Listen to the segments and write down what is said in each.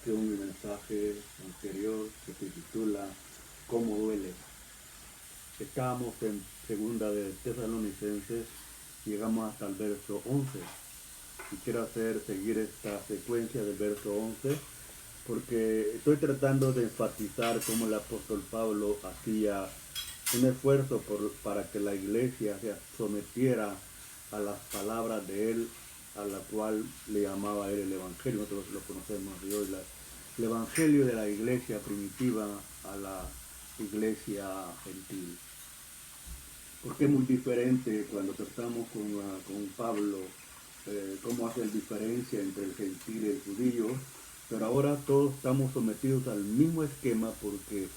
reflexión y mensaje anterior que se titula ¿Cómo duele? Estábamos en segunda de Tesalonicenses, llegamos hasta el verso 11 y quiero seguir esta secuencia del verso 11 porque estoy tratando de enfatizar cómo el apóstol Pablo hacía un esfuerzo para que la iglesia se sometiera a las palabras de él, a la cual le llamaba él el Evangelio. Nosotros lo conocemos de hoy, el Evangelio de la iglesia primitiva a la iglesia gentil. Porque es muy diferente cuando tratamos con Pablo, cómo hace la diferencia entre el gentil y el judío, pero ahora todos estamos sometidos al mismo esquema porque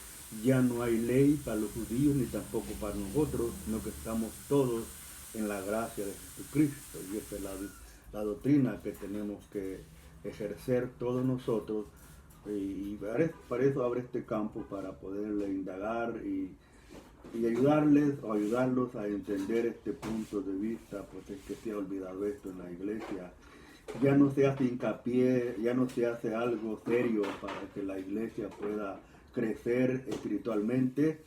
ya no hay ley para los judíos ni tampoco para nosotros, sino que estamos todos en la gracia de Jesucristo. Y esa es la doctrina que tenemos que ejercer todos nosotros. Y para eso abre este campo, para poderle indagar y ayudarles o ayudarlos a entender este punto de vista, pues es que se ha olvidado esto en la iglesia. Ya no se hace hincapié, ya no se hace algo serio para que la iglesia pueda crecer espiritualmente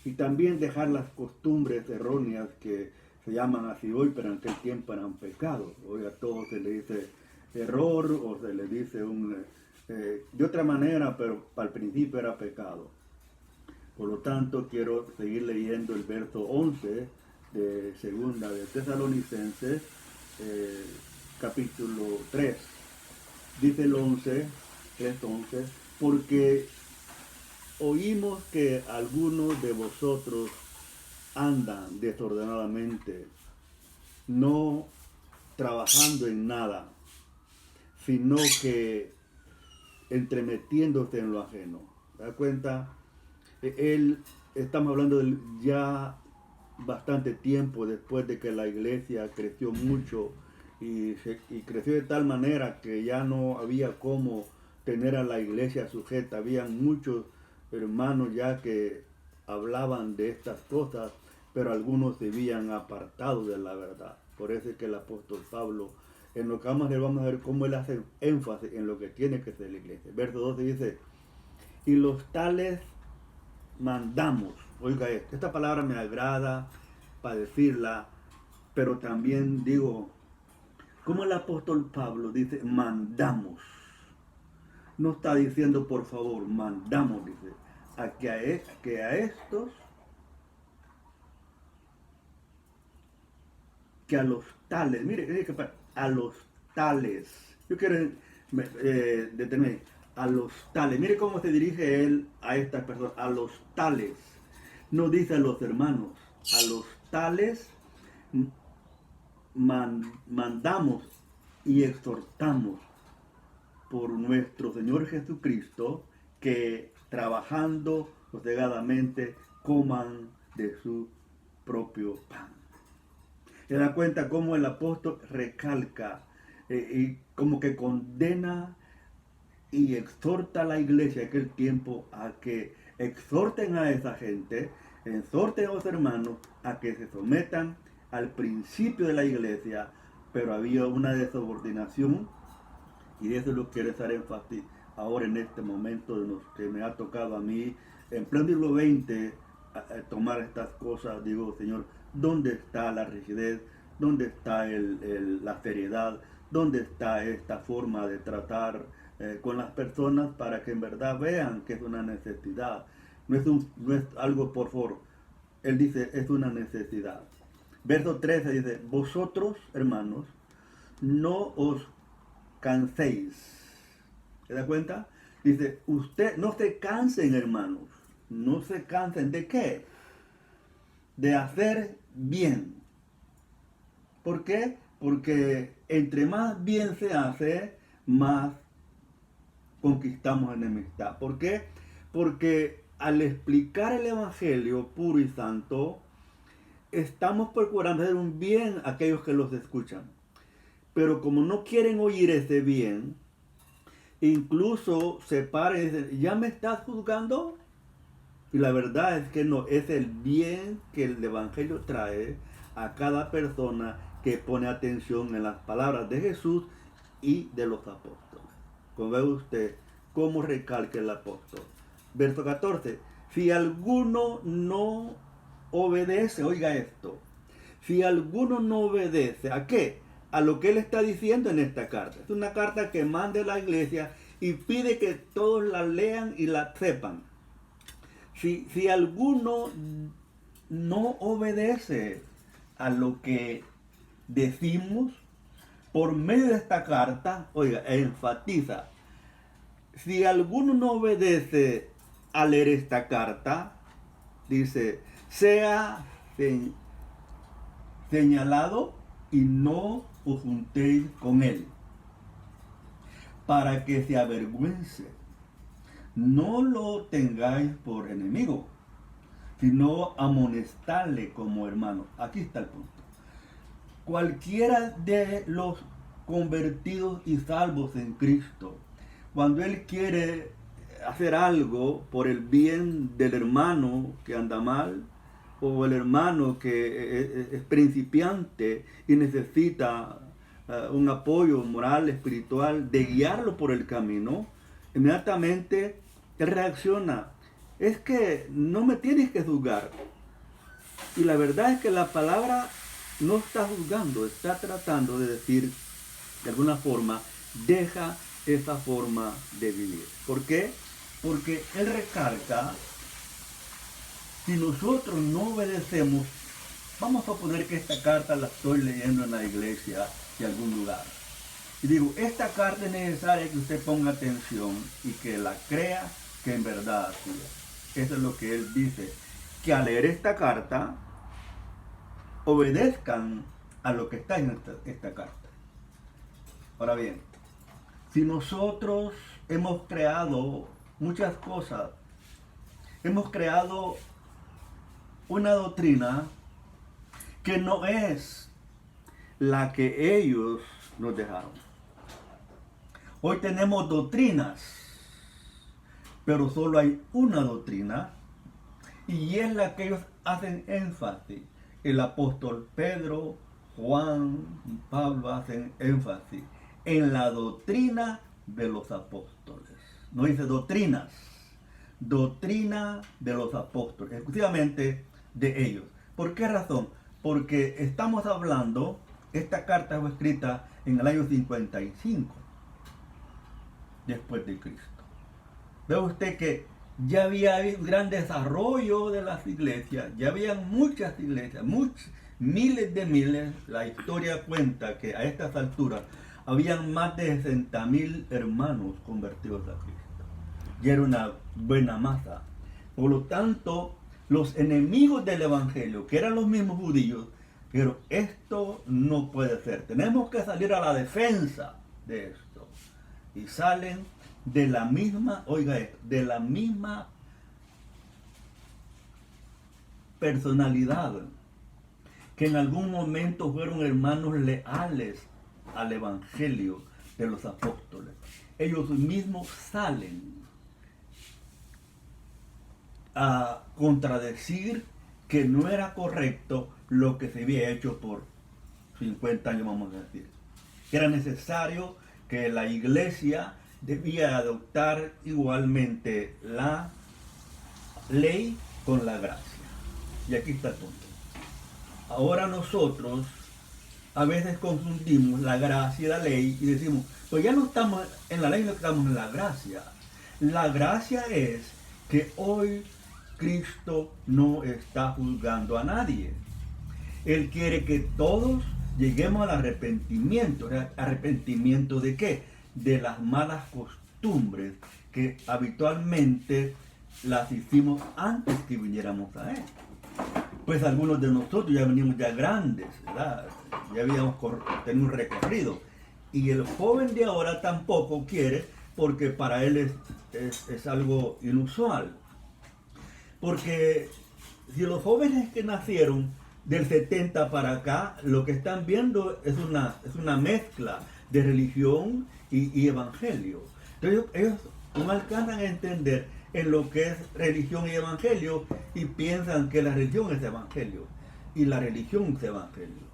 y también dejar las costumbres erróneas que se llaman así hoy, pero en aquel tiempo eran pecados. Hoy a todo se le dice error o se le dice de otra manera, pero al principio era pecado. Por lo tanto, quiero seguir leyendo el verso 11 de segunda de Tesalonicenses, capítulo 3. Dice el 11, porque oímos que algunos de vosotros andan desordenadamente, no trabajando en nada, sino que entremetiéndose en lo ajeno. ¿Te das cuenta? Estamos hablando de ya bastante tiempo después de que la iglesia creció mucho y creció de tal manera que ya no había cómo tener a la iglesia sujeta. Habían muchos hermanos ya que hablaban de estas cosas, pero algunos se habían apartado de la verdad. Por eso es que el apóstol Pablo, en lo que vamos a ver cómo él hace énfasis en lo que tiene que ser la iglesia. Verso 12 dice, y los tales mandamos. Oiga, esta palabra me agrada para decirla, pero también digo, como el apóstol Pablo dice, mandamos. No está diciendo por favor, mandamos, dice, que a estos, que a los tales, mire, a los tales. Yo quiero detenerme, a los tales. Mire cómo se dirige él a estas personas, a los tales. No dice a los hermanos, a los tales mandamos y exhortamos por nuestro Señor Jesucristo que trabajando sosegadamente coman de su propio pan. Se da cuenta cómo el apóstol recalca y como que condena y exhorta a la iglesia en aquel tiempo a que exhorten a esa gente, exhorten a los hermanos a que se sometan al principio de la iglesia, pero había una desubordinación y de eso lo quiero hacer énfasis ahora en este momento de los que me ha tocado a mí en pleno siglo XX tomar estas cosas. Digo, Señor, ¿dónde está la rigidez? ¿Dónde está la seriedad? ¿Dónde está esta forma de tratar con las personas para que en verdad vean que es una necesidad? No es algo por favor. Él dice, es una necesidad. Verso 13 dice, vosotros, hermanos, no os canséis. ¿Se da cuenta? Dice, usted no se cansen, hermanos. No se cansen de qué? De hacer bien. ¿Por qué? Porque entre más bien se hace, más conquistamos enemistad. ¿Por qué? Porque al explicar el Evangelio puro y santo, estamos procurando hacer un bien a aquellos que los escuchan. Pero como no quieren oír ese bien, incluso se paran y dicen, ¿ya me estás juzgando? Y la verdad es que no, es el bien que el Evangelio trae a cada persona que pone atención en las palabras de Jesús y de los apóstoles. Como ve usted, cómo recalca el apóstol. Verso 14. Si alguno no obedece, oiga esto, si alguno no obedece, ¿a qué? A lo que él está diciendo en esta carta. Es una carta que manda a la iglesia y pide que todos la lean y la sepan. Si alguno no obedece a lo que decimos por medio de esta carta, oiga, enfatiza, si alguno no obedece a leer esta carta, dice, sea señalado y no os juntéis con él, para que se avergüence. No lo tengáis por enemigo, sino amonestarle como hermano. Aquí está el punto. Cualquiera de los convertidos y salvos en Cristo, cuando él quiere hacer algo por el bien del hermano que anda mal, o el hermano que es principiante y necesita un apoyo moral, espiritual, de guiarlo por el camino, inmediatamente él reacciona. Es que no me tienes que juzgar. Y la verdad es que la palabra no está juzgando, está tratando de decir, de alguna forma, deja esa forma de vivir. ¿Por qué? Porque él recalca, si nosotros no obedecemos, vamos a poner que esta carta la estoy leyendo en la iglesia de algún lugar. Y digo, esta carta es necesaria que usted ponga atención y que la crea que en verdad así es. Eso es lo que él dice, que al leer esta carta, obedezcan a lo que está en esta carta. Ahora bien, si nosotros hemos creado muchas cosas, hemos creado una doctrina que no es la que ellos nos dejaron. Hoy tenemos doctrinas, pero solo hay una doctrina y es la que ellos hacen énfasis. El apóstol Pedro, Juan y Pablo hacen énfasis en la doctrina de los apóstoles. No dice doctrinas, doctrina de los apóstoles, exclusivamente de ellos. ¿Por qué razón? Porque estamos hablando, esta carta fue escrita en el año 55 después de Cristo. Ve usted que ya había un gran desarrollo de las iglesias, ya había muchas iglesias, miles de miles. La historia cuenta que a estas alturas habían más de 60.000 hermanos convertidos a Cristo. Y era una buena masa. Por lo tanto, los enemigos del evangelio, que eran los mismos judíos, dijeron, esto no puede ser. Tenemos que salir a la defensa de esto. Y salen de la misma, oiga esto, de la misma personalidad que en algún momento fueron hermanos leales al evangelio de los apóstoles. Ellos mismos salen a contradecir que no era correcto lo que se había hecho por 50 años, vamos a decir. Era necesario que la iglesia debía adoptar igualmente la ley con la gracia. Y aquí está el punto. Ahora nosotros a veces confundimos la gracia y la ley y decimos, pues ya no estamos en la ley, no estamos en la gracia. La gracia es que hoy Cristo no está juzgando a nadie. Él quiere que todos lleguemos al arrepentimiento. ¿Arrepentimiento de qué? De las malas costumbres que habitualmente las hicimos antes que viniéramos a Él. Pues algunos de nosotros ya venimos ya grandes, ¿verdad? Ya habíamos tenido un recorrido. Y el joven de ahora tampoco quiere, porque para él es algo inusual. Porque si los jóvenes que nacieron del 70 para acá, lo que están viendo es una mezcla de religión y evangelio. Entonces ellos no alcanzan a entender en lo que es religión y evangelio y piensan que la religión es evangelio y la religión es evangelio.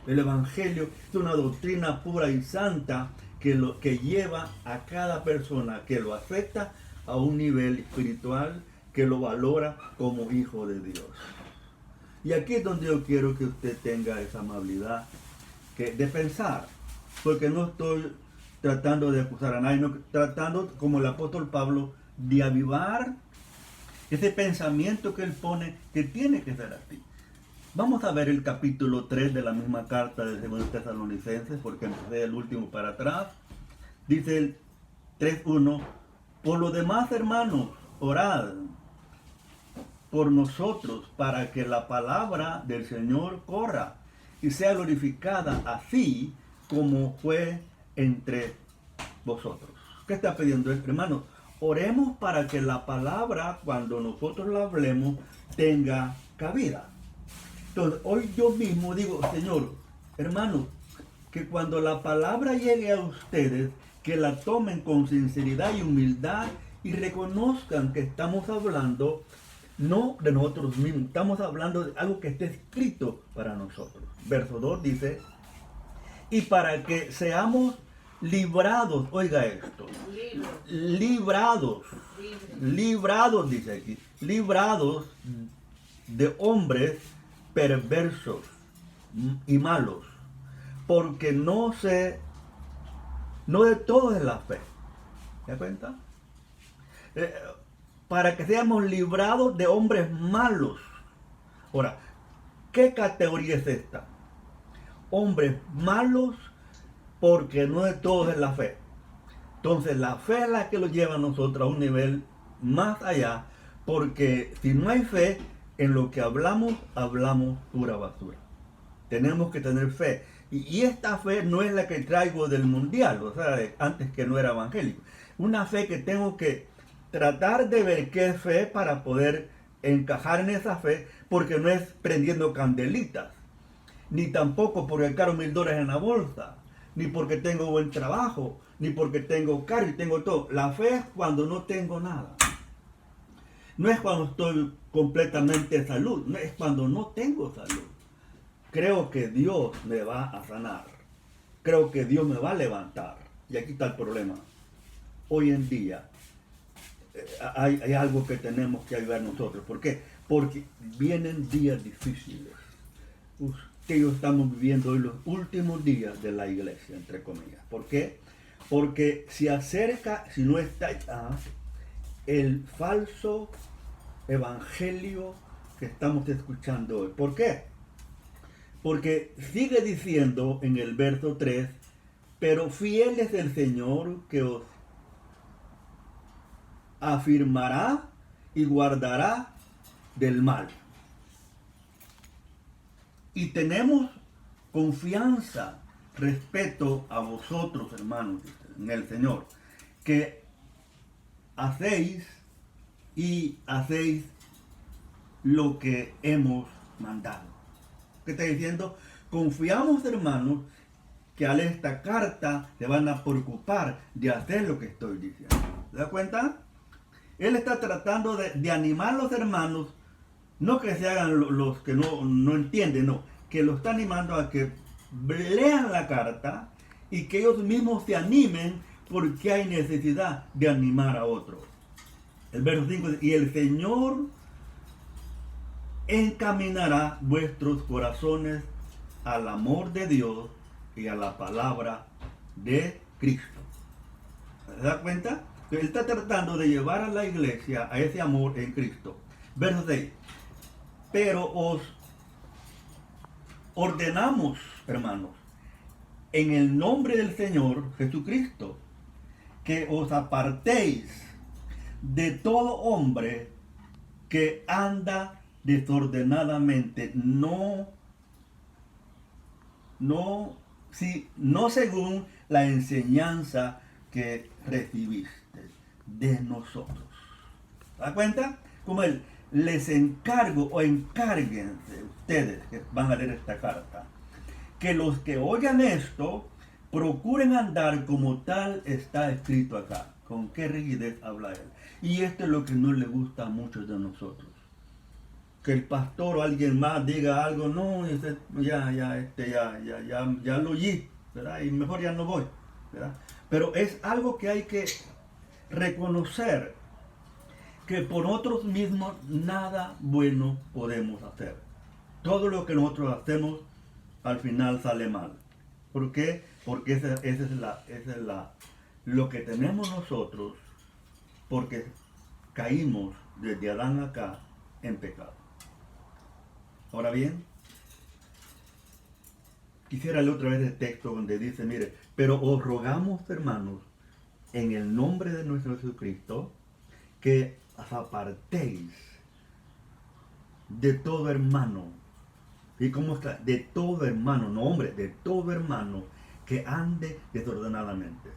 El evangelio es una doctrina pura y santa que lleva a cada persona que lo acepta a un nivel espiritual, que lo valora como hijo de Dios. Y aquí es donde yo quiero que usted tenga esa amabilidad de pensar, porque no estoy tratando de acusar a nadie, no, tratando, como el apóstol Pablo, de avivar ese pensamiento que él pone que tiene que ser así. Vamos a ver el capítulo 3 de la misma carta de 2 Tesalonicenses, porque empecé el último para atrás. Dice el 3:1, por lo demás, hermanos, orad por nosotros para que la palabra del Señor corra y sea glorificada así como fue entre vosotros. ¿Qué está pidiendo esto, hermanos? Oremos para que la palabra, cuando nosotros la hablemos, tenga cabida. Entonces, hoy yo mismo digo, Señor, hermanos, que cuando la palabra llegue a ustedes, que la tomen con sinceridad y humildad y reconozcan que estamos hablando no de nosotros mismos, estamos hablando de algo que está escrito para nosotros. Verso 2 dice, y para que seamos librados, oiga esto, librados, dice aquí, librados de hombres perversos y malos, porque no de todo es la fe. ¿Se da cuenta? Para que seamos librados de hombres malos. Ahora, ¿qué categoría es esta? Hombres malos, porque no de todos es la fe. Entonces la fe es la que lo lleva a nosotros a un nivel más allá, porque si no hay fe, en lo que hablamos pura basura. Tenemos que tener fe. Y esta fe no es la que traigo del mundial, o sea, antes que no era evangélico. Una fe que tengo que tratar de ver qué es fe para poder encajar en esa fe, porque no es prendiendo candelitas, ni tampoco porque caro $1000 en la bolsa, ni porque tengo buen trabajo, ni porque tengo carro y tengo todo. La fe es cuando no tengo nada. No es cuando estoy completamente en salud, no es cuando no tengo salud. Creo que Dios me va a sanar. Creo que Dios me va a levantar. Y aquí está el problema. Hoy en día hay algo que tenemos que ayudar nosotros. ¿Por qué? Porque vienen días difíciles. Usted y yo estamos viviendo hoy los últimos días de la iglesia, entre comillas. ¿Por qué? Porque se acerca, si no está el falso evangelio que estamos escuchando hoy. ¿Por qué? Porque sigue diciendo en el verso 3, pero fiel es el Señor que os afirmará y guardará del mal. Y tenemos confianza, respeto a vosotros, hermanos, en el Señor, que hacéis lo que hemos mandado. ¿Qué está diciendo? Confiamos, hermanos, que al esta carta se van a preocupar de hacer lo que estoy diciendo. ¿Se da cuenta? Él está tratando de animar a los hermanos, no que se hagan los que no entienden, no, que lo está animando a que lean la carta y que ellos mismos se animen, porque hay necesidad de animar a otros. El verso 5 dice, y el Señor encaminará vuestros corazones al amor de Dios y a la palabra de Cristo. ¿Se da cuenta? Él está tratando de llevar a la iglesia a ese amor en Cristo. Verso 6. Pero os ordenamos, hermanos, en el nombre del Señor Jesucristo, que os apartéis de todo hombre que anda desordenadamente, no según la enseñanza que recibiste de nosotros. ¿Se da cuenta? Como él les encargo o encárguense ustedes que van a leer esta carta, que los que oigan esto procuren andar como tal está escrito acá. Con qué rigidez habla él. Y esto es lo que no le gusta a muchos de nosotros. Que el pastor o alguien más diga algo, no, ya lo oí, ¿verdad? Y mejor ya no voy. ¿verdad? Pero es algo que hay que reconocer, que por nosotros mismos nada bueno podemos hacer. Todo lo que nosotros hacemos al final sale mal. ¿Por qué? Porque esa es lo que tenemos nosotros, porque caímos desde Adán acá en pecado. Ahora bien, quisiera leer otra vez el texto donde dice, mire, pero os rogamos, hermanos, en el nombre de nuestro Jesucristo, que os apartéis de todo hermano. ¿Y cómo está? De todo hermano, no hombre, de todo hermano que ande desordenadamente.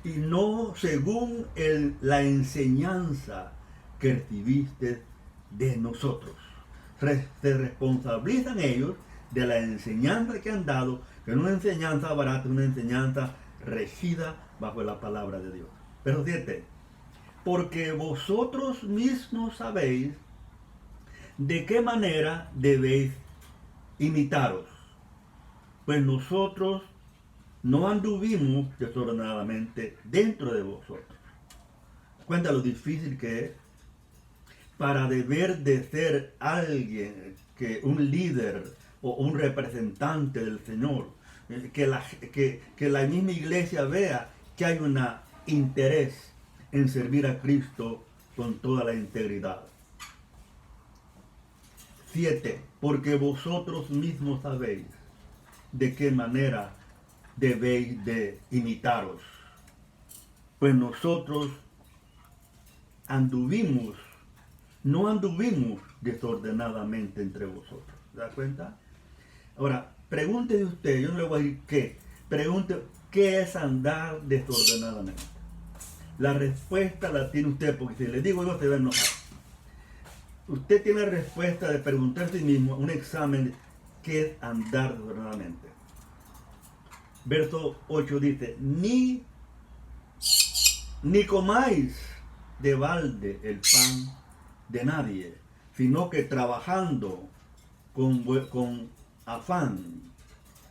Y no según la enseñanza que recibiste de nosotros. Se responsabilizan ellos de la enseñanza que han dado, que no es una enseñanza barata, es una enseñanza regida bajo la palabra de Dios. Verso 7. Porque vosotros mismos sabéis de qué manera debéis imitaros. Pues nosotros no anduvimos desordenadamente dentro de vosotros. Cuenta lo difícil que es para deber de ser alguien, que un líder o un representante del Señor, que la misma iglesia vea que hay un interés en servir a Cristo con toda la integridad. 7. Porque vosotros mismos sabéis de qué manera debéis de imitaros. Pues nosotros no anduvimos desordenadamente entre vosotros. ¿Se da cuenta? Ahora, pregúntese usted, yo no le voy a decir qué, pregunte qué es andar desordenadamente. La respuesta la tiene usted, porque si le digo yo se va a enojar. Usted tiene la respuesta de preguntar a sí mismo un examen de qué es andar desordenadamente. Verso 8 dice, ni comáis de balde el pan de nadie, sino que trabajando con afán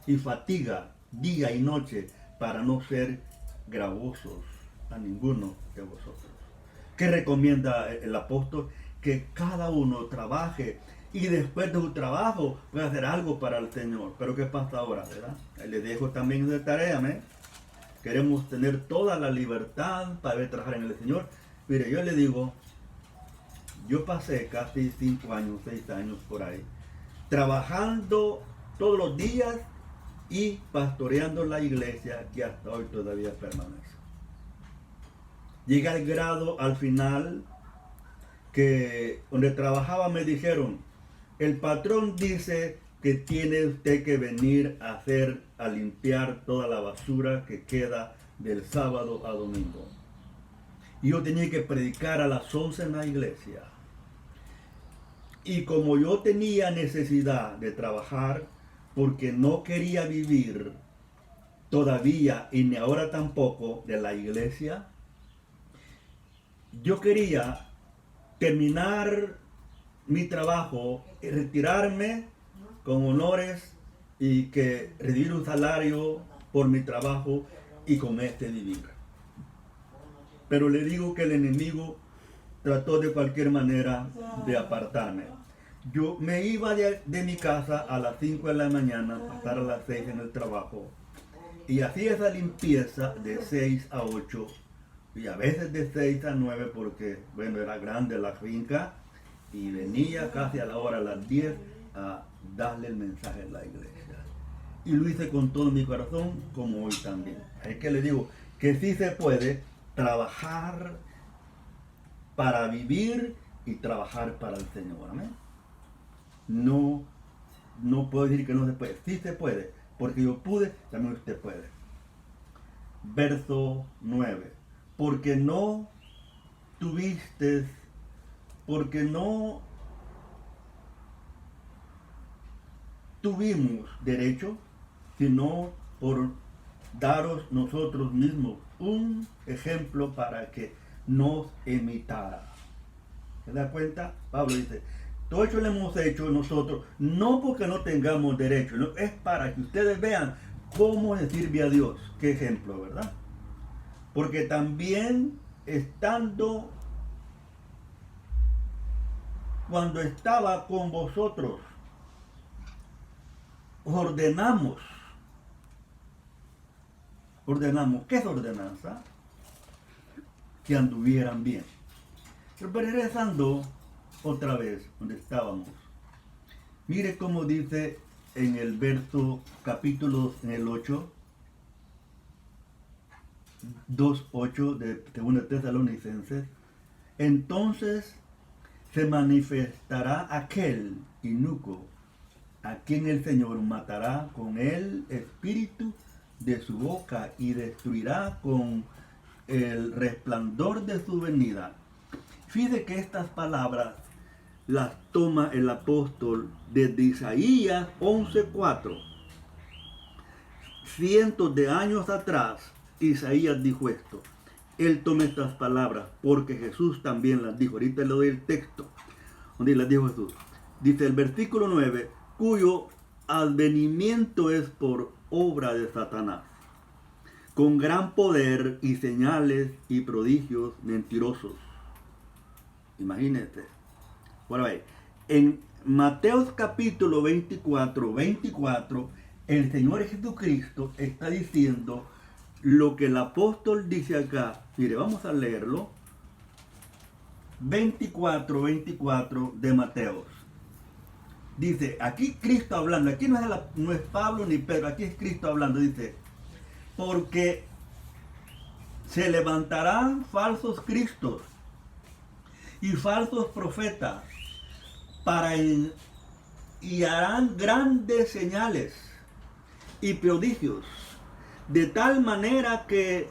y fatiga día y noche para no ser gravosos a ninguno de vosotros. ¿Qué recomienda el apóstol? Que cada uno trabaje y después de su trabajo pueda hacer algo para el Señor. Pero ¿qué pasa ahora, verdad? Le dejo también de tarea, ¿me? Queremos tener toda la libertad para trabajar en el Señor. Mire, yo le digo, yo pasé casi 5 años, 6 años por ahí, trabajando todos los días y pastoreando la iglesia que hasta hoy todavía permanece. Llegué al grado al final que donde trabajaba me dijeron, el patrón dice que tiene usted que venir a limpiar toda la basura que queda del sábado a domingo. Y yo tenía que predicar a las 11 en la iglesia. Y como yo tenía necesidad de trabajar, porque no quería vivir todavía y ni ahora tampoco de la iglesia, yo quería terminar mi trabajo y retirarme con honores y que recibir un salario por mi trabajo y con este vivir. Pero le digo que el enemigo trató de cualquier manera de apartarme. Yo me iba de mi casa a las 5 de la mañana, pasar a las 6 en el trabajo, y hacía esa limpieza de 6 a 8, y a veces de 6 a 9, porque, bueno, era grande la finca, y venía casi a la hora, a las 10, a darle el mensaje a la iglesia. Y lo hice con todo mi corazón, como hoy también. Es que le digo que sí se puede trabajar para vivir y trabajar para el Señor. Amén. No puedo decir que no se puede. Sí se puede, porque yo pude, también usted puede. Verso 9. Porque no tuvimos derecho, sino por daros nosotros mismos un ejemplo para que nos imitara. ¿Se da cuenta? Pablo dice, todo eso lo hemos hecho nosotros, no porque no tengamos derecho, no, es para que ustedes vean cómo se sirve a Dios. Qué ejemplo, ¿verdad? Porque también cuando estaba con vosotros, ordenamos. ¿Qué es ordenanza? Que anduvieran bien. Pero regresando otra vez donde estábamos, mire cómo dice en el verso, capítulo en el 8, 2:8 de 2 Tesalonicenses. Entonces se manifestará aquel inicuo a quien el Señor matará con el espíritu de su boca y destruirá con el resplandor de su venida. Fíjate que estas palabras las toma el apóstol desde Isaías 11:4. Cientos de años atrás, Isaías dijo esto. Él toma estas palabras porque Jesús también las dijo. Ahorita le doy el texto donde las dijo Jesús. Dice el versículo 9, cuyo advenimiento es por obra de Satanás, con gran poder y señales y prodigios mentirosos. Imagínense. Bueno, en Mateo capítulo 24, el Señor Jesucristo está diciendo lo que el apóstol dice acá. Mire, vamos a leerlo. 24 de Mateo. Dice, aquí Cristo hablando, aquí no es Pablo ni Pedro, aquí es Cristo hablando, dice, porque se levantarán falsos cristos y falsos profetas y harán grandes señales y prodigios, de tal manera que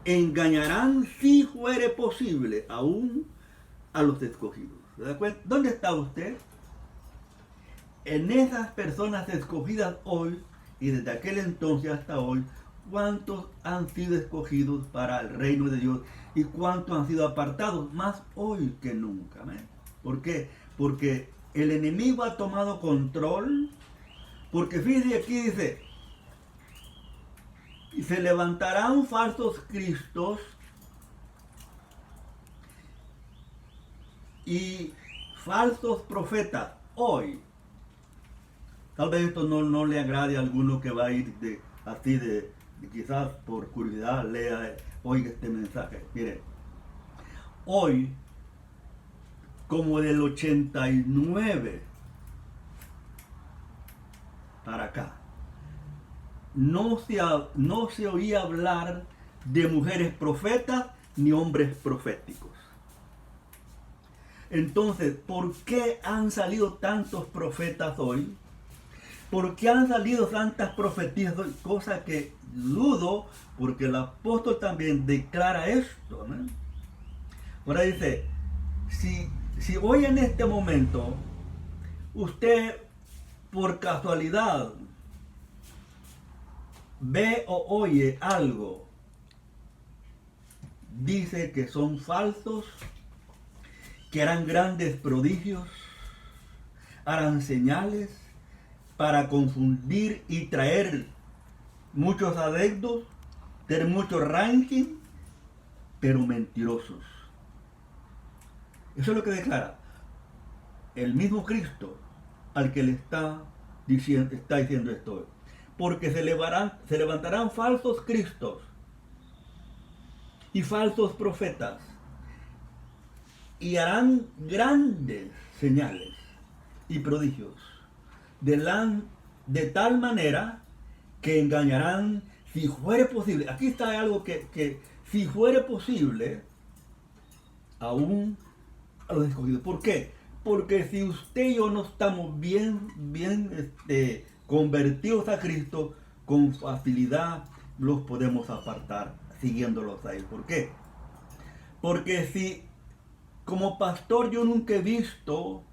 engañarán, si fuere posible, aún a los escogidos. ¿Se da cuenta? ¿Dónde está usted? En esas personas escogidas hoy y desde aquel entonces hasta hoy, ¿cuántos han sido escogidos para el reino de Dios y cuántos han sido apartados? Más hoy que nunca. ¿Eh? ¿Por qué? Porque el enemigo ha tomado control. Porque fíjese aquí dice, y se levantarán falsos cristos y falsos profetas hoy. Tal vez esto no le agrade a alguno que va a ir quizás por curiosidad oiga este mensaje. Mire, hoy, como del 89 para acá, no se oía hablar de mujeres profetas ni hombres proféticos. Entonces, ¿por qué han salido tantos profetas hoy? ¿Por qué han salido tantas profetías hoy? Cosa que dudo, porque el apóstol también declara esto, ¿no? Ahora dice, si hoy en este momento usted por casualidad ve o oye algo, dice que son falsos, que harán grandes prodigios, harán señales para confundir y traer muchos adeptos, tener muchos ranking, pero mentirosos. Eso es lo que declara el mismo Cristo al que le está diciendo esto. Porque se levantarán falsos cristos y falsos profetas y harán grandes señales y prodigios de tal manera que engañarán, si fuere posible. Aquí está algo que si fuere posible, aún a los escogidos. ¿Por qué? Porque si usted y yo no estamos bien convertidos a Cristo, con facilidad los podemos apartar siguiéndolos a Él. ¿Por qué? Porque si como pastor yo nunca he visto,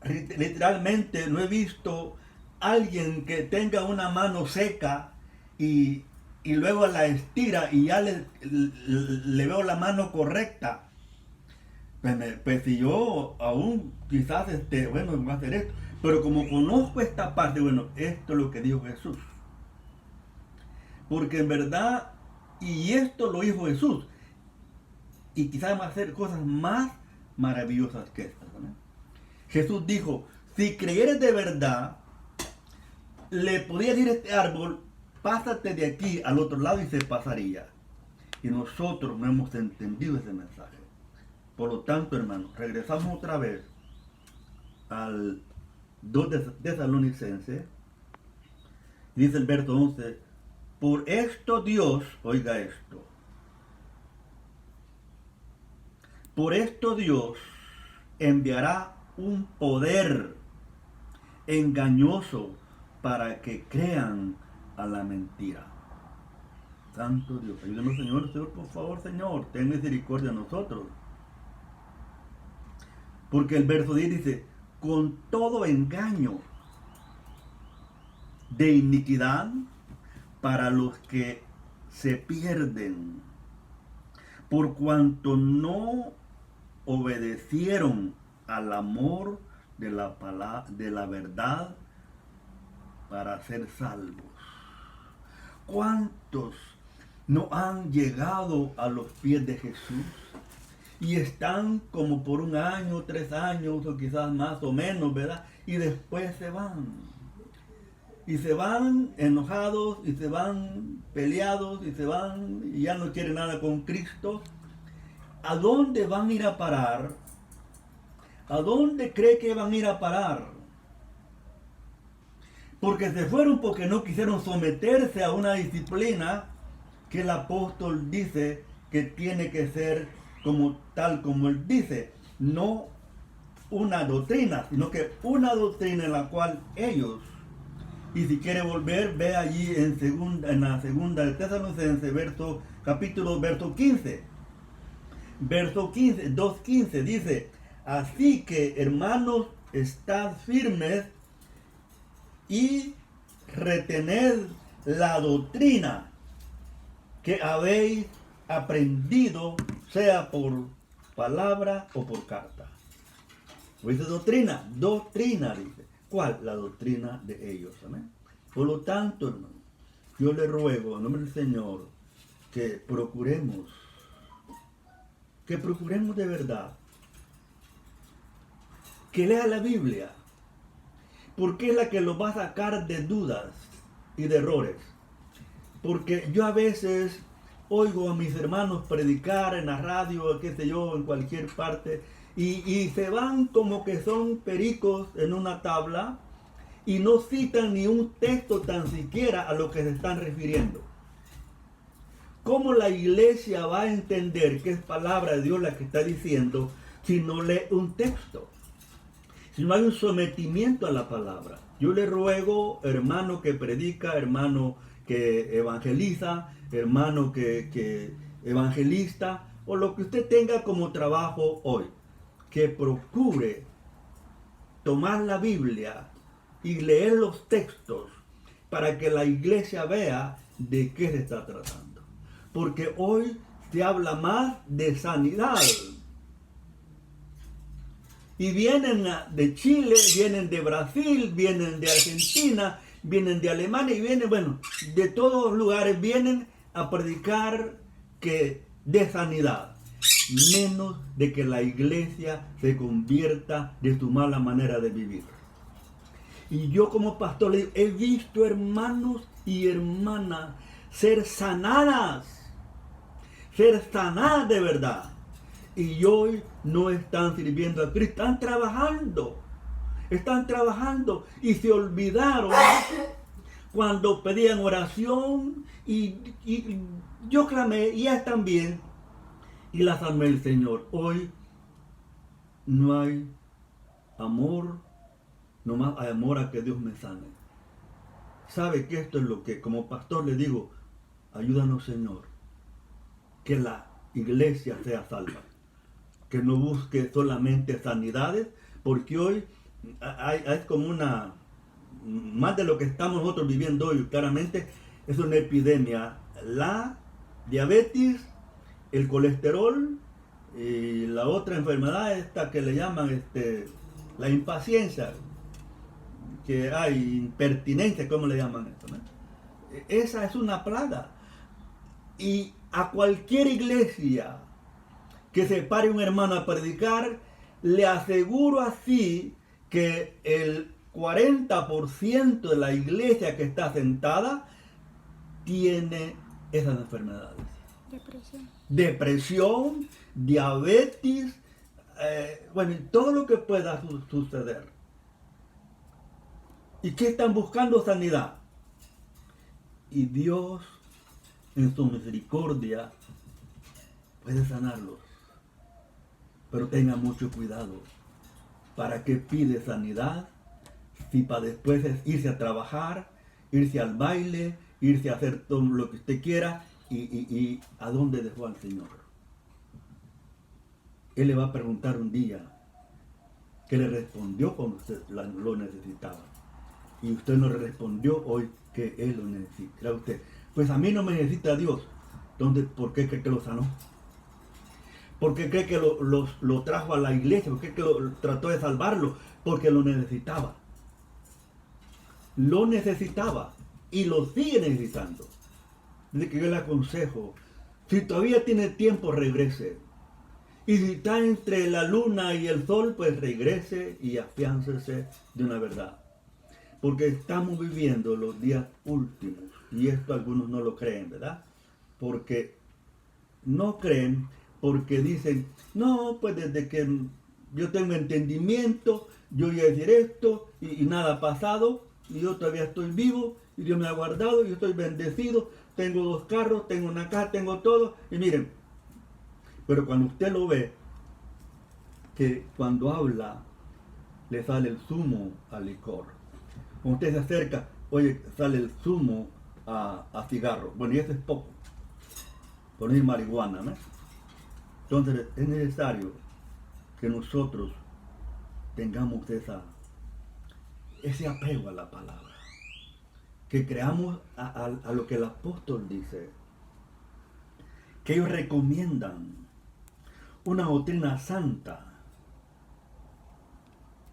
literalmente no he visto alguien que tenga una mano seca y luego la estira y ya le veo la mano correcta. Pues si yo aún quizás, voy a hacer esto. Pero como conozco esta parte, bueno, esto es lo que dijo Jesús. Porque en verdad, y esto lo hizo Jesús, y quizás va a hacer cosas más maravillosas que estas. ¿No? Jesús dijo, si creyeres de verdad, le podía decir a este árbol, pásate de aquí al otro lado y se pasaría. Y nosotros no hemos entendido ese mensaje. Por lo tanto, hermanos, regresamos otra vez al 2 de Tesalonicenses. Dice el verso 11, por esto Dios, oiga esto, por esto Dios enviará un poder engañoso para que crean a la mentira. Santo Dios, ayúdenos Señor, Señor, por favor Señor, ten misericordia de nosotros. Porque el verso 10 dice, con todo engaño de iniquidad para los que se pierden, por cuanto no obedecieron al amor de la verdad para ser salvos. ¿Cuántos no han llegado a los pies de Jesús y están como por 1 año, 3 años o quizás más o menos, ¿verdad? Y después se van. Y se van enojados, y se van peleados, y se van y ya no quieren nada con Cristo. ¿A dónde van a ir a parar? ¿A dónde cree que van a ir a parar? Porque se fueron porque no quisieron someterse a una disciplina que el apóstol dice que tiene que ser como tal como él dice. No una doctrina, sino que una doctrina en la cual ellos, y si quiere volver, ve allí en la segunda de Tesalonicenses, capítulo verso 15. Verso 15, 2:15 dice, así que hermanos, estad firmes y retened la doctrina que habéis aprendido, sea por palabra o por carta. ¿O dice doctrina? Doctrina, dice. ¿Cuál? La doctrina de ellos. ¿Amén? Por lo tanto, hermano, yo le ruego en nombre del Señor que procuremos de verdad que lea la Biblia, porque es la que lo va a sacar de dudas y de errores. Porque yo a veces oigo a mis hermanos predicar en la radio, qué sé yo, en cualquier parte, y se van como que son pericos en una tabla y no citan ni un texto tan siquiera a lo que se están refiriendo. ¿Cómo la iglesia va a entender que es palabra de Dios la que está diciendo si no lee un texto? Si no hay un sometimiento a la palabra. Yo le ruego, hermano que predica, hermano que evangeliza, hermano que evangelista, o lo que usted tenga como trabajo hoy, que procure tomar la Biblia y leer los textos para que la iglesia vea de qué se está tratando. Porque hoy se habla más de sanidad. Y vienen de Chile, vienen de Brasil, vienen de Argentina, vienen de Alemania y vienen, bueno, de todos los lugares vienen a predicar que de sanidad. Menos de que la iglesia se convierta de su mala manera de vivir. Y yo como pastor le digo, he visto hermanos y hermanas ser sanadas de verdad. Y hoy no están sirviendo a Cristo, están trabajando y se olvidaron cuando pedían oración y yo clamé y ellas también y las amé el Señor. Hoy no hay amor, nomás hay amor a que Dios me sane. ¿Sabe que esto es lo que como pastor le digo? Ayúdanos Señor, que la iglesia sea salva. Que no busque solamente sanidades, porque hoy hay como más de lo que estamos nosotros viviendo hoy, claramente, es una epidemia. La diabetes, el colesterol y la otra enfermedad, esta que le llaman la impaciencia, que hay impertinencia, ¿cómo le llaman esto? ¿No? esa es una plaga. Y a cualquier iglesia que se pare un hermano a predicar, le aseguro así que el 40% de la iglesia que está sentada tiene esas enfermedades. Depresión, diabetes, bueno, todo lo que pueda suceder. ¿Y qué están buscando? Sanidad. Y Dios, en su misericordia, puede sanarlos. Pero tenga mucho cuidado. ¿Para qué pide sanidad? Si para después es irse a trabajar, irse al baile, irse a hacer todo lo que usted quiera, y ¿a dónde dejó al Señor? Él le va a preguntar un día que le respondió cuando usted lo necesitaba. Y usted no le respondió hoy que Él lo necesita. Usted, pues a mí no me necesita Dios. Entonces, ¿por qué cree que lo sanó? ¿Por qué cree que lo trajo a la iglesia? ¿Por qué cree que trató de salvarlo? Porque lo necesitaba. Lo necesitaba y lo sigue necesitando. Así que yo le aconsejo, si todavía tiene tiempo, regrese. Y si está entre la luna y el sol, pues regrese y afiáncese de una verdad. Porque estamos viviendo los días últimos. Y esto algunos no lo creen, ¿verdad? Porque no creen, porque dicen, no, pues desde que yo tengo entendimiento, yo voy a decir esto y nada ha pasado. Y yo todavía estoy vivo y Dios me ha guardado, yo estoy bendecido, tengo 2 carros, tengo una casa, tengo todo. Y miren, pero cuando usted lo ve, que cuando habla le sale el zumo al licor. Cuando usted se acerca, oye, sale el zumo a cigarro. Bueno, y eso es poco. Poner marihuana, ¿no? Entonces es necesario que nosotros tengamos ese apego a la palabra. Que creamos a lo que el apóstol dice. Que ellos recomiendan una doctrina santa,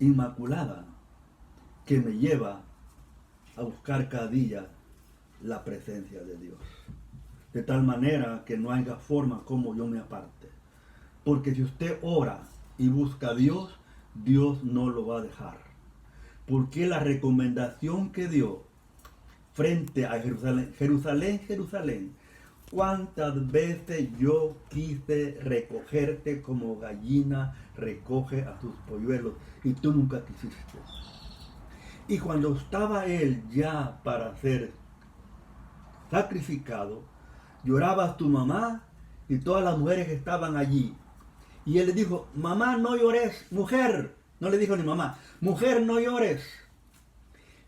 inmaculada, que me lleva a buscar cada día la presencia de Dios. De tal manera que no haya forma como yo me aparte. Porque si usted ora y busca a Dios, Dios no lo va a dejar. Porque la recomendación que dio frente a Jerusalén, Jerusalén, Jerusalén, cuántas veces yo quise recogerte como gallina recoge a sus polluelos y tú nunca quisiste. Y cuando estaba él ya para ser sacrificado, lloraba a tu mamá y todas las mujeres que estaban allí. Y él le dijo, mamá, no llores, mujer. No le dijo ni mamá, mujer, no llores.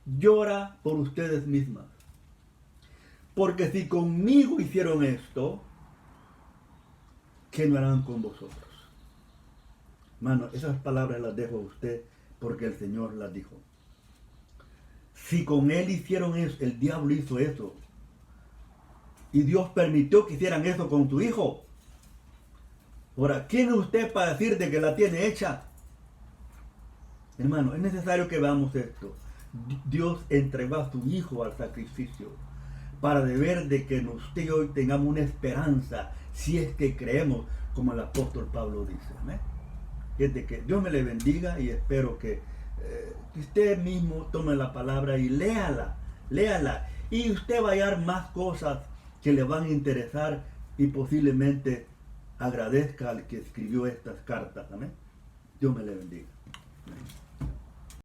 Llora por ustedes mismas. Porque si conmigo hicieron esto, ¿qué no harán con vosotros? Hermano, esas palabras las dejo a usted porque el Señor las dijo. Si con él hicieron eso, el diablo hizo eso, y Dios permitió que hicieran eso con tu hijo. Ahora, ¿quién es usted para decir de que la tiene hecha? Hermano, es necesario que veamos esto. Dios entregó a su hijo al sacrificio para ver de que usted y hoy tengamos una esperanza, si es que creemos, como el apóstol Pablo dice. ¿Amén? Es de que Dios me le bendiga y espero que usted mismo tome la palabra y léala. Y usted va a hallar más cosas que le van a interesar y posiblemente agradezca al que escribió estas cartas. Amén. Dios me le bendiga. Amén.